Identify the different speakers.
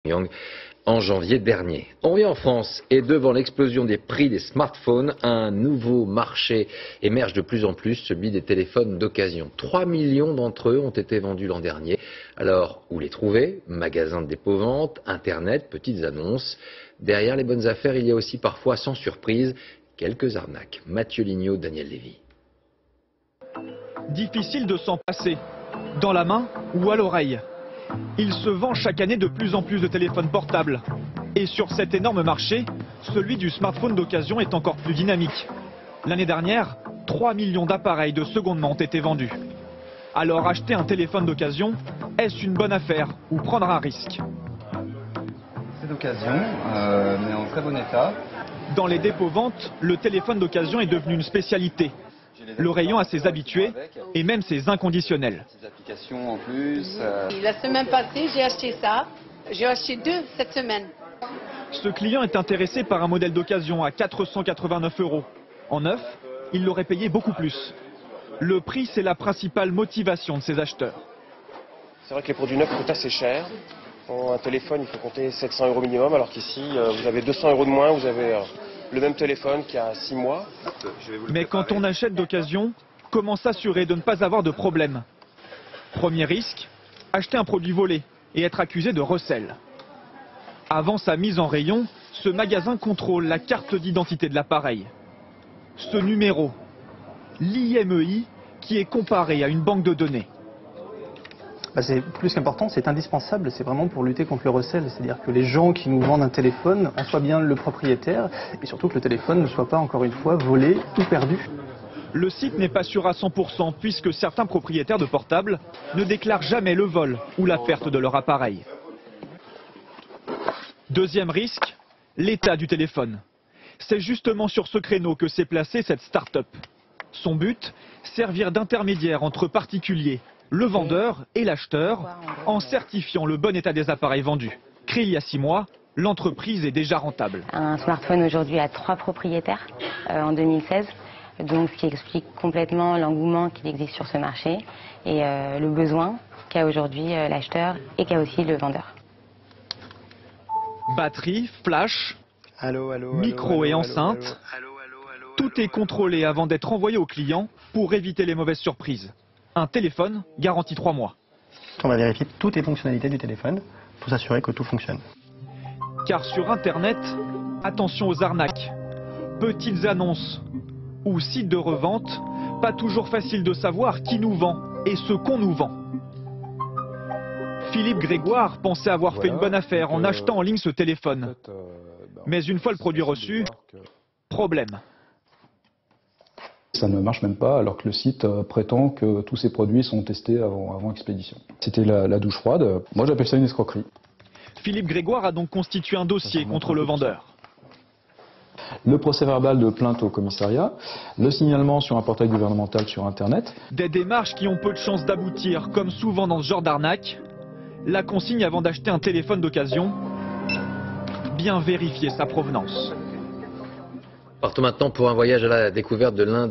Speaker 1: Pyongyang en janvier dernier. On revient en France et devant l'explosion des prix des smartphones, un nouveau marché émerge de plus en plus, celui des téléphones d'occasion. 3 millions d'entre eux ont été vendus l'an dernier. Alors, où les trouver? Magasins de dépôt-vente, Internet, petites annonces. Derrière les bonnes affaires, il y a aussi parfois, sans surprise, quelques arnaques. Mathieu Lignot, Daniel Lévy.
Speaker 2: Difficile de s'en passer, dans la main ou à l'oreille. Il se vend chaque année de plus en plus de téléphones portables. Et sur cet énorme marché, celui du smartphone d'occasion est encore plus dynamique. L'année dernière, 3 millions d'appareils de seconde main ont été vendus. Alors acheter un téléphone d'occasion, est-ce une bonne affaire ou prendre un risque?
Speaker 3: C'est d'occasion, mais en très bon état.
Speaker 2: Dans les dépôts-ventes, le téléphone d'occasion est devenu une spécialité. Le rayon a ses habitués et même ses inconditionnels.
Speaker 3: Applications en plus.
Speaker 4: La semaine passée, j'ai acheté ça. J'ai acheté 2 cette semaine.
Speaker 2: Ce client est intéressé par un modèle d'occasion à 489 €. En neuf, il l'aurait payé beaucoup plus. Le prix, c'est la principale motivation de ces acheteurs.
Speaker 5: C'est vrai que les produits neufs coûtent assez cher. Pour un téléphone, il faut compter 700 € minimum, alors qu'ici, vous avez 200 € de moins, vous avez le même téléphone qu'il y a 6 mois.
Speaker 2: Mais quand on achète d'occasion, comment s'assurer de ne pas avoir de problème? Premier risque, acheter un produit volé et être accusé de recel. Avant sa mise en rayon, ce magasin contrôle la carte d'identité de l'appareil. Ce numéro, l'IMEI, qui est comparé à une banque de données.
Speaker 6: C'est plus qu'important, c'est indispensable, c'est vraiment pour lutter contre le recel. C'est-à-dire que les gens qui nous vendent un téléphone en soient bien le propriétaire et surtout que le téléphone ne soit pas, encore une fois, volé ou perdu.
Speaker 2: Le site n'est pas sûr à 100% puisque certains propriétaires de portables ne déclarent jamais le vol ou la perte de leur appareil. Deuxième risque, l'état du téléphone. C'est justement sur ce créneau que s'est placée cette start-up. Son but, servir d'intermédiaire entre particuliers, le vendeur et l'acheteur, en certifiant le bon état des appareils vendus. Créée il y a 6 mois, l'entreprise est déjà rentable.
Speaker 7: Un smartphone aujourd'hui a 3 propriétaires en 2016, donc ce qui explique complètement l'engouement qu'il existe sur ce marché et le besoin qu'a aujourd'hui l'acheteur et qu'a aussi le vendeur.
Speaker 2: Batterie, flash, micro et enceinte, tout est contrôlé avant d'être envoyé au client pour éviter les mauvaises surprises. Un téléphone garantit 3 mois.
Speaker 6: On va vérifier toutes les fonctionnalités du téléphone pour s'assurer que tout fonctionne.
Speaker 2: Car sur Internet, attention aux arnaques, petites annonces ou sites de revente, pas toujours facile de savoir qui nous vend et ce qu'on nous vend. Philippe Grégoire pensait avoir fait une bonne affaire en achetant en ligne ce téléphone. Mais une fois le produit reçu, problème.
Speaker 8: Ça ne marche même pas alors que le site prétend que tous ces produits sont testés avant expédition. C'était la douche froide. Moi j'appelle ça une escroquerie.
Speaker 2: Philippe Grégoire a donc constitué un dossier contre le vendeur.
Speaker 8: Le procès verbal de plainte au commissariat, le signalement sur un portail gouvernemental sur Internet.
Speaker 2: Des démarches qui ont peu de chances d'aboutir, comme souvent dans ce genre d'arnaque. La consigne avant d'acheter un téléphone d'occasion, bien vérifier sa provenance.
Speaker 1: Partons maintenant pour un voyage à la découverte de l'un